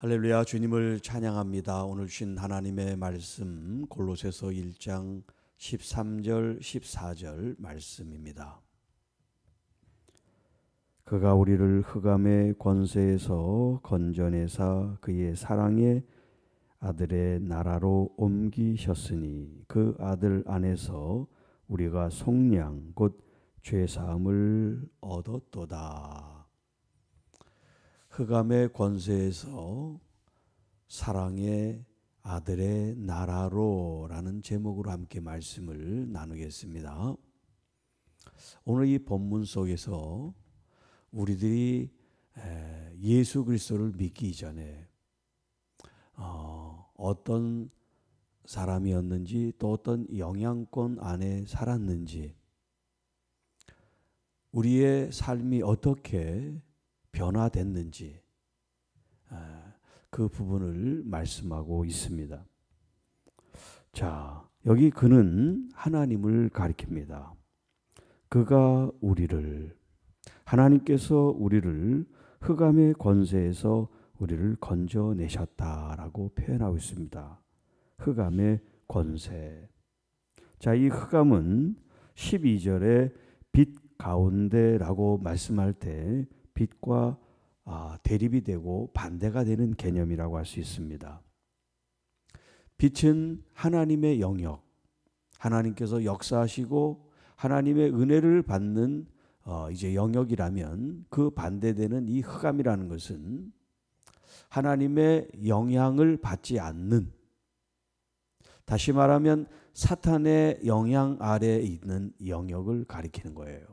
할렐루야, 주님을 찬양합니다. 오늘 주신 하나님의 말씀 골로새서 1장 13절 14절 말씀입니다. 그가 우리를 흑암의 권세에서 건져내사 그의 사랑의 아들의 나라로 옮기셨으니 그 아들 안에서 우리가 속량 곧 죄사함을 얻었도다. 흑암의 권세에서 사랑의 아들의 나라로 라는 제목으로 함께 말씀을 나누겠습니다. 오늘 이 본문 속에서 우리들이 예수 그리스도를 믿기 전에 어떤 사람이었는지 또 어떤 영향권 안에 살았는지 우리의 삶이 어떻게 변화됐는지 그 부분을 말씀하고 있습니다. 자, 여기 그는 하나님을 가리킵니다. 그가 하나님께서 우리를 흑암의 권세에서 우리를 건져내셨다라고 표현하고 있습니다. 흑암의 권세. 자, 이 흑암은 12절에 빛 가운데라고 말씀할 때 빛과 대립이 되고 반대가 되는 개념이라고 할 수 있습니다. 빛은 하나님의 영역, 하나님께서 역사하시고 하나님의 은혜를 받는 이제 영역이라면 그 반대되는 이 흑암이라는 것은 하나님의 영향을 받지 않는, 다시 말하면 사탄의 영향 아래에 있는 영역을 가리키는 거예요.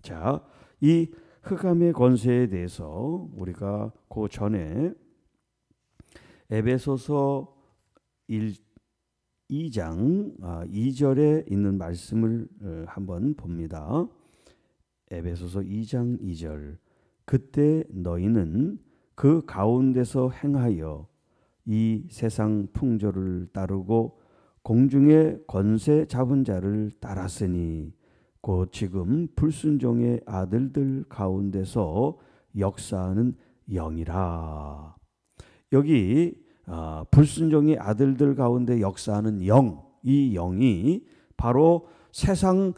자, 이 흑암의 권세에 대해서 우리가 그 전에 에베소서 2장 2절에 있는 말씀을 한번 봅니다. 에베소서 2장 2절. 그때 너희는 그 가운데서 행하여 이 세상 풍조를 따르고 공중의 권세 잡은 자를 따랐으니 곧 지금 불순종의 아들들 가운데서 역사하는 영이라. 여기 불순종의 아들들 가운데 역사하는 영, 이 영이 바로 세상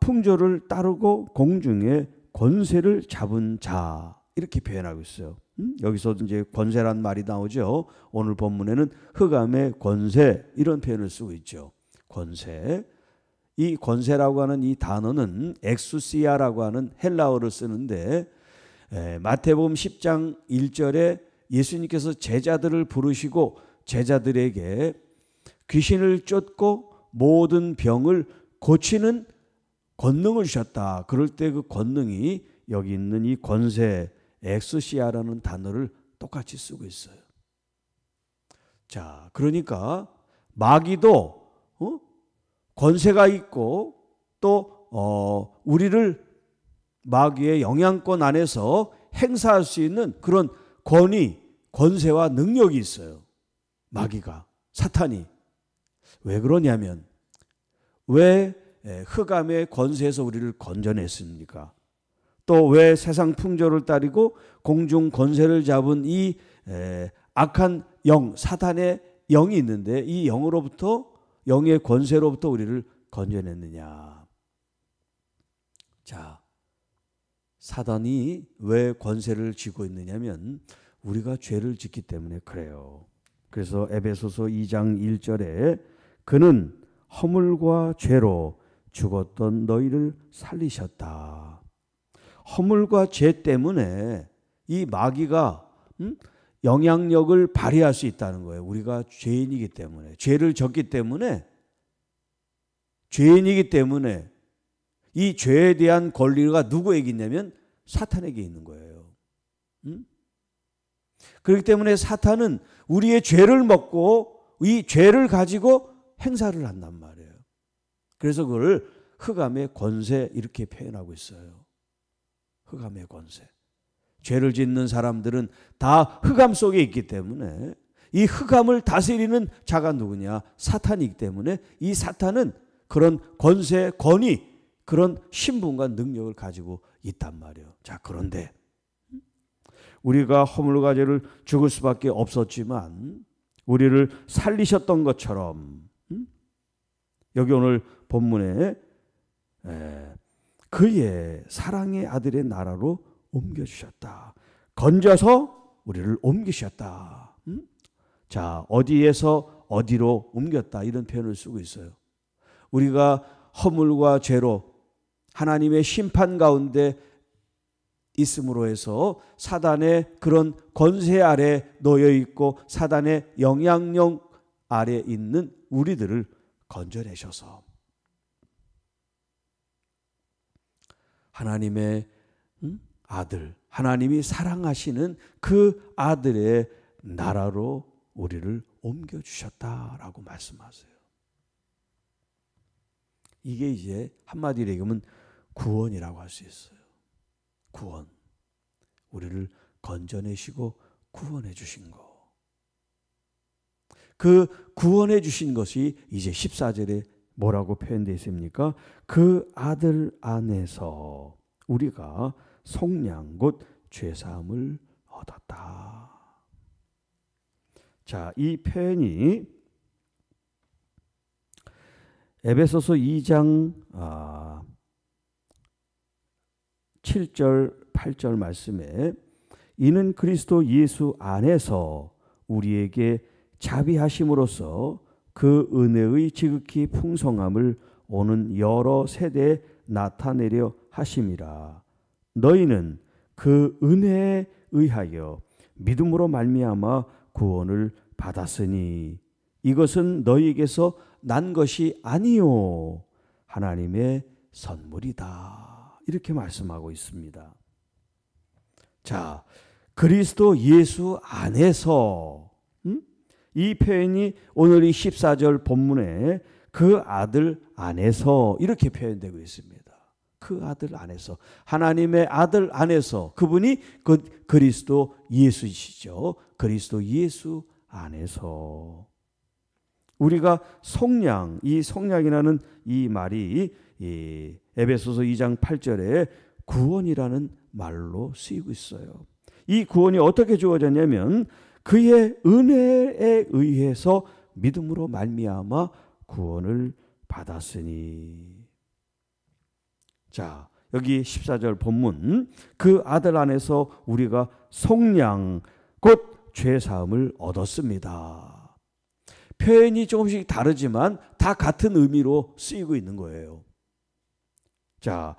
풍조를 따르고 공중의 권세를 잡은 자, 이렇게 표현하고 있어요. 여기서 이제 권세란 말이 나오죠. 오늘 본문에는 흑암의 권세, 이런 표현을 쓰고 있죠. 권세. 이 권세라고 하는 이 단어는 엑수시아라고 하는 헬라어를 쓰는데 마태복음 10장 1절에 예수님께서 제자들을 부르시고 제자들에게 귀신을 쫓고 모든 병을 고치는 권능을 주셨다. 그럴 때 그 권능이 여기 있는 이 권세 엑수시아라는 단어를 똑같이 쓰고 있어요. 자, 그러니까 마귀도 권세가 있고 또 우리를 마귀의 영향권 안에서 행사할 수 있는 그런 권위, 권세와 능력이 있어요. 마귀가, 사탄이. 왜 그러냐면 왜 흑암의 권세에서 우리를 건져냈습니까? 또 왜 세상 풍조를 따르고 공중 권세를 잡은 이 악한 영, 사탄의 영이 있는데 이 영의 권세로부터 우리를 건져냈느냐. 자, 사단이 왜 권세를 쥐고 있느냐면 우리가 죄를 짓기 때문에 그래요. 그래서 에베소서 2장 1절에 그는 허물과 죄로 죽었던 너희를 살리셨다. 허물과 죄 때문에 이 마귀가 영향력을 발휘할 수 있다는 거예요. 우리가 죄인이기 때문에, 죄를 졌기 때문에, 이 죄에 대한 권리가 누구에게 있냐면 사탄에게 있는 거예요. 그렇기 때문에 사탄은 우리의 죄를 먹고 이 죄를 가지고 행사를 한단 말이에요. 그래서 그걸 흑암의 권세 이렇게 표현하고 있어요. 흑암의 권세. 죄를 짓는 사람들은 다 흑암 속에 있기 때문에 이 흑암을 다스리는 자가 누구냐? 사탄이기 때문에 이 사탄은 그런 권세, 권위, 그런 신분과 능력을 가지고 있단 말이에요. 자, 그런데 우리가 허물과 죄를 죽을 수밖에 없었지만 우리를 살리셨던 것처럼 여기 오늘 본문에 그의 사랑의 아들의 나라로 옮겨주셨다. 건져서 우리를 옮기셨다. 자, 어디에서 어디로 옮겼다 이런 표현을 쓰고 있어요. 우리가 허물과 죄로 하나님의 심판 가운데 있음으로 해서 사단의 그런 권세 아래 놓여 있고 사단의 영향력 아래 있는 우리들을 건져내셔서 하나님의 아들, 하나님이 사랑하시는 그 아들의 나라로 우리를 옮겨주셨다라고 말씀하세요. 이게 이제 한마디로 얘기하면 구원이라고 할 수 있어요. 구원. 우리를 건져내시고 구원해 주신 거. 그 구원해 주신 것이 이제 14절에 뭐라고 표현되어 있습니까? 그 아들 안에서 우리가 속량 곧 죄사함을 얻었다. 자, 이 표현이 에베소서 2장 7절 8절 말씀에 이는 그리스도 예수 안에서 우리에게 자비하심으로써 그 은혜의 지극히 풍성함을 오는 여러 세대에 나타내려 하심이라. 너희는 그 은혜에 의하여 믿음으로 말미암아 구원을 받았으니 이것은 너희에게서 난 것이 아니요 하나님의 선물이다. 이렇게 말씀하고 있습니다. 자, 그리스도 예수 안에서 이 표현이 오늘 이 14절 본문에 그 아들 안에서 이렇게 표현되고 있습니다. 그 아들 안에서 하나님의 아들 안에서 그분이 그 그리스도 예수이시죠. 그리스도 예수 안에서 우리가 속량, 이 속량이라는 이 말이 이 에베소서 2장 8절에 구원이라는 말로 쓰이고 있어요. 이 구원이 어떻게 주어졌냐면 그의 은혜에 의해서 믿음으로 말미암아 구원을 받았으니. 자, 여기 14절 본문 그 아들 안에서 우리가 속량 곧 죄사함을 얻었습니다. 표현이 조금씩 다르지만 다 같은 의미로 쓰이고 있는 거예요. 자,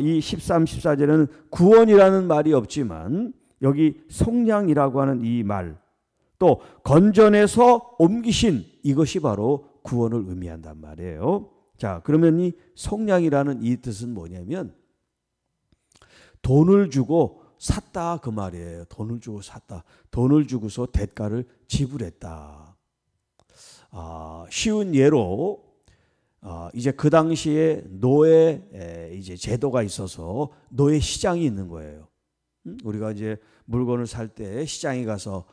이 13, 14절에는 구원이라는 말이 없지만 여기 속량이라고 하는 이 말, 또 건져내서 옮기신 이것이 바로 구원을 의미한단 말이에요. 자, 그러면 이 속량이라는 이 뜻은 뭐냐면 돈을 주고 샀다 그 말이에요. 돈을 주고 샀다. 돈을 주고서 대가를 지불했다. 쉬운 예로 이제 그 당시에 노예 이제 제도가 있어서 노예 시장이 있는 거예요. 우리가 이제 물건을 살 때 시장에 가서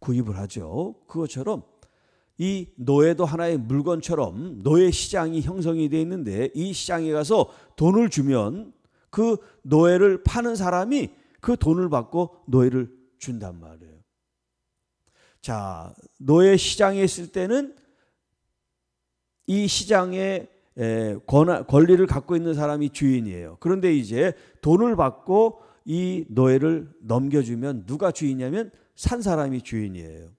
구입을 하죠. 그것처럼 이 노예도 하나의 물건처럼 노예 시장이 형성이 되어 있는데 이 시장에 가서 돈을 주면 그 노예를 파는 사람이 그 돈을 받고 노예를 준단 말이에요. 자, 노예 시장에 있을 때는 이 시장에 권리를 갖고 있는 사람이 주인이에요. 그런데 이제 돈을 받고 이 노예를 넘겨주면 누가 주인이냐면 산 사람이 주인이에요.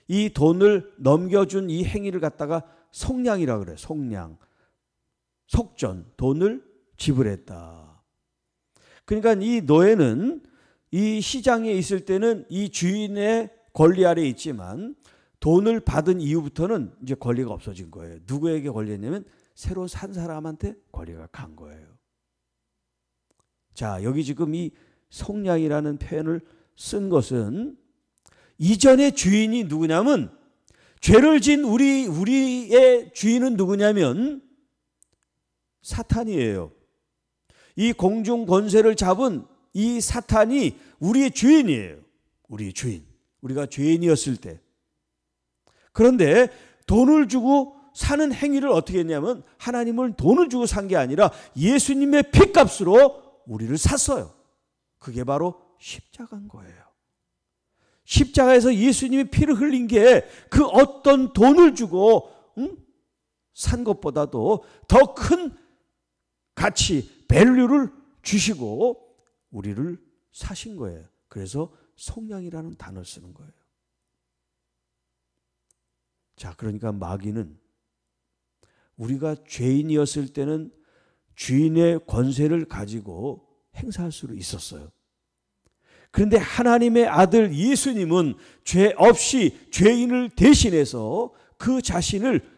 이 돈을 넘겨준 이 행위를 갖다가 속량이라 그래요. 속량. 속전. 돈을 지불했다. 그러니까 이 노예는 이 시장에 있을 때는 이 주인의 권리 아래에 있지만 돈을 받은 이후부터는 이제 권리가 없어진 거예요. 누구에게 권리였냐면 새로 산 사람한테 권리가 간 거예요. 자, 여기 지금 이 속량이라는 표현을 쓴 것은 이전의 주인이 누구냐면 죄를 진 우리의 주인은 누구냐면 사탄이에요. 이 공중 권세를 잡은 이 사탄이 우리의 주인이에요. 우리의 주인. 우리가 죄인이었을 때. 그런데 돈을 주고 사는 행위를 어떻게 했냐면 하나님을 돈을 주고 산 게 아니라 예수님의 피값으로 우리를 샀어요. 그게 바로 십자가인 거예요. 십자가에서 예수님이 피를 흘린 게 그 어떤 돈을 주고 산 것보다도 더 큰 가치, 밸류를 주시고 우리를 사신 거예요. 그래서 속량이라는 단어를 쓰는 거예요. 자, 그러니까 마귀는 우리가 죄인이었을 때는 주인의 권세를 가지고 행사할 수 있었어요. 그런데 하나님의 아들 예수님은 죄 없이 죄인을 대신해서 그 자신을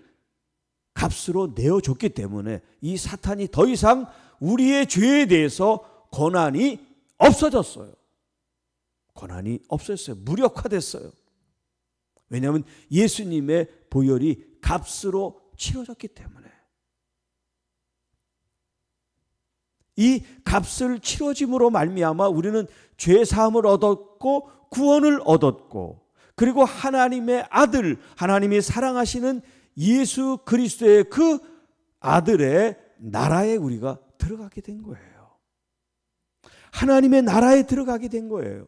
값으로 내어줬기 때문에 이 사탄이 더 이상 우리의 죄에 대해서 권한이 없어졌어요. 권한이 없어졌어요. 무력화됐어요. 왜냐하면 예수님의 보혈이 값으로 치러졌기 때문에. 이 값을 치러짐으로 말미암아 우리는 죄 사함을 얻었고 구원을 얻었고, 그리고 하나님의 아들, 하나님이 사랑하시는 예수 그리스도의 그 아들의 나라에 우리가 들어가게 된 거예요. 하나님의 나라에 들어가게 된 거예요.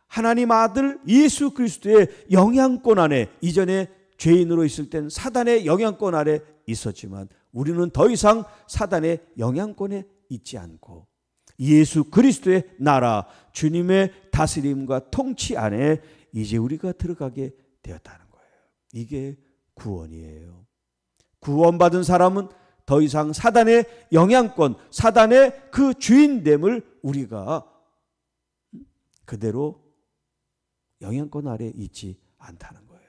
하나님 아들 예수 그리스도의 영향권 안에, 이전에 죄인으로 있을 땐 사단의 영향권 아래 있었지만 우리는 더 이상 사단의 영향권에 있지 않고 예수 그리스도의 나라, 주님의 다스림과 통치 안에 이제 우리가 들어가게 되었다는 거예요. 이게 구원이에요. 구원받은 사람은 더 이상 사단의 영향권, 사단의 그 주인됨을 우리가 그대로 영향권 아래 있지 않다는 거예요.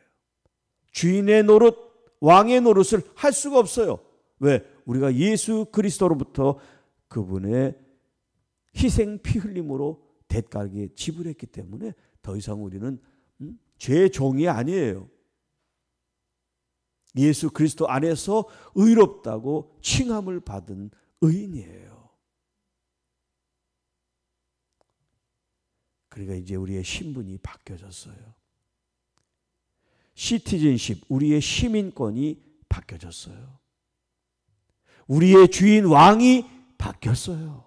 주인의 노릇, 왕의 노릇을 할 수가 없어요. 왜? 우리가 예수 그리스도로부터 그분의 희생 피 흘림으로 대가를 지불했기 때문에 더 이상 우리는 죄의 종이 아니에요. 예수 그리스도 안에서 의롭다고 칭함을 받은 의인이에요. 그러니까 이제 우리의 신분이 바뀌어졌어요. 시티즌십, 우리의 시민권이 바뀌어졌어요. 우리의 주인 왕이 바뀌었어요.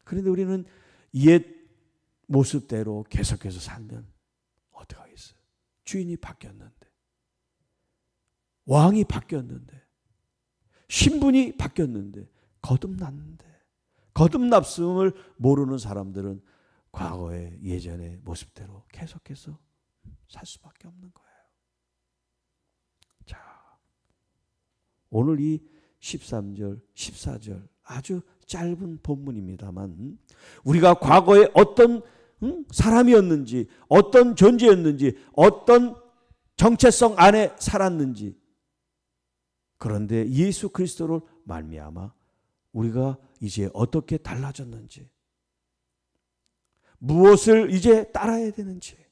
그런데 우리는 옛 모습대로 계속해서 살면 어떡하겠어요? 주인이 바뀌었는데, 왕이 바뀌었는데, 신분이 바뀌었는데, 거듭났는데, 거듭났음을 모르는 사람들은 과거의 예전의 모습대로 계속해서 살 수밖에 없는 거예요. 자, 오늘 이 13절, 14절 아주 짧은 본문입니다만 우리가 과거에 어떤 사람이었는지, 어떤 존재였는지, 어떤 정체성 안에 살았는지, 그런데 예수 그리스도를 말미암아 우리가 이제 어떻게 달라졌는지, 무엇을 이제 따라야 되는지,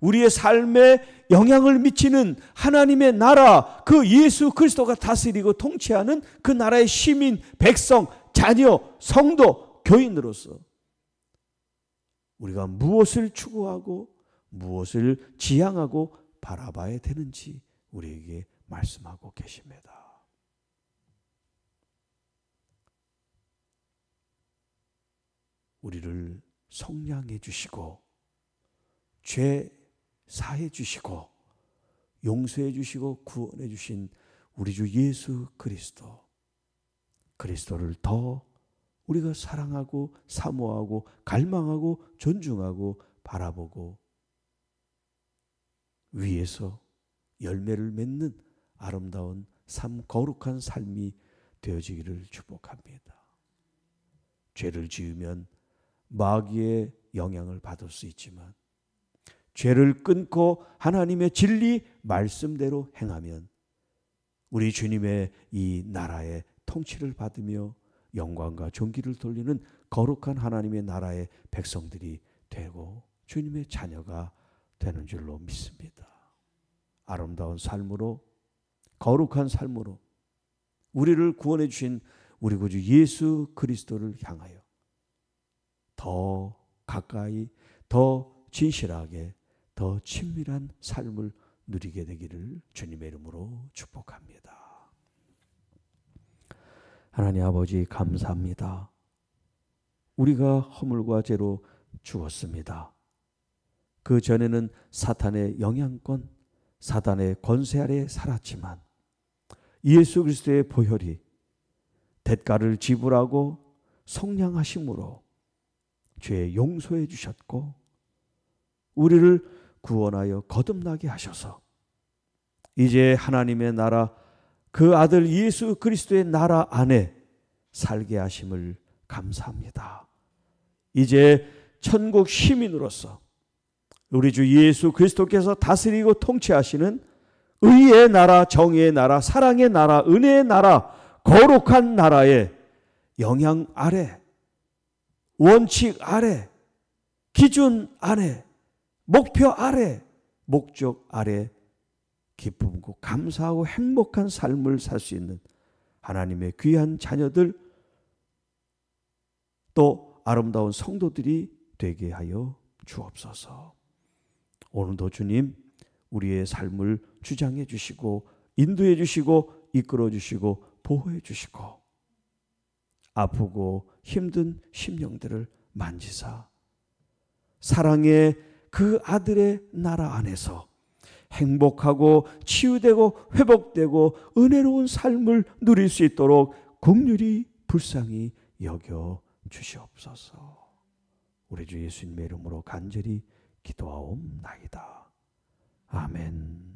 우리의 삶에 영향을 미치는 하나님의 나라, 그 예수 그리스도가 다스리고 통치하는 그 나라의 시민, 백성, 자녀, 성도, 교인으로서 우리가 무엇을 추구하고 무엇을 지향하고 바라봐야 되는지 우리에게 말씀하고 계십니다. 우리를 속량해 주시고 죄 사해 주시고 용서해 주시고 구원해 주신 우리 주 예수 그리스도를 더 우리가 사랑하고 사모하고 갈망하고 존중하고 바라보고 위에서 열매를 맺는 아름다운 삶, 거룩한 삶이 되어지기를 축복합니다. 죄를 지으면 마귀의 영향을 받을 수 있지만 죄를 끊고 하나님의 진리 말씀대로 행하면 우리 주님의 이 나라의 통치를 받으며 영광과 존귀를 돌리는 거룩한 하나님의 나라의 백성들이 되고 주님의 자녀가 되는 줄로 믿습니다. 아름다운 삶으로, 거룩한 삶으로 우리를 구원해 주신 우리 구주 예수 그리스도를 향하여 더 가까이, 더 진실하게, 더 친밀한 삶을 누리게 되기를 주님의 이름으로 축복합니다. 하나님 아버지 감사합니다. 우리가 허물과 죄로 죽었습니다. 그 전에는 사탄의 영향권, 사탄의 권세 아래 살았지만 예수 그리스도의 보혈이 대가를 지불하고 속량하심으로 죄 용서해 주셨고 우리를 구원하여 거듭나게 하셔서 이제 하나님의 나라, 그 아들 예수 그리스도의 나라 안에 살게 하심을 감사합니다. 이제 천국 시민으로서 우리 주 예수 그리스도께서 다스리고 통치하시는 의의 나라, 정의의 나라, 사랑의 나라, 은혜의 나라, 거룩한 나라의 영향 아래, 원칙 아래, 기준 아래, 목표 아래, 목적 아래 기쁨과 감사하고 행복한 삶을 살 수 있는 하나님의 귀한 자녀들, 또 아름다운 성도들이 되게 하여 주옵소서. 오늘도 주님 우리의 삶을 주장해 주시고 인도해 주시고 이끌어 주시고 보호해 주시고 아프고 힘든 심령들을 만지사 사랑의 그 아들의 나라 안에서 행복하고 치유되고 회복되고 은혜로운 삶을 누릴 수 있도록 긍휼히 불쌍히 여겨 주시옵소서. 우리 주 예수님의 이름으로 간절히 기도하옵나이다. 아멘.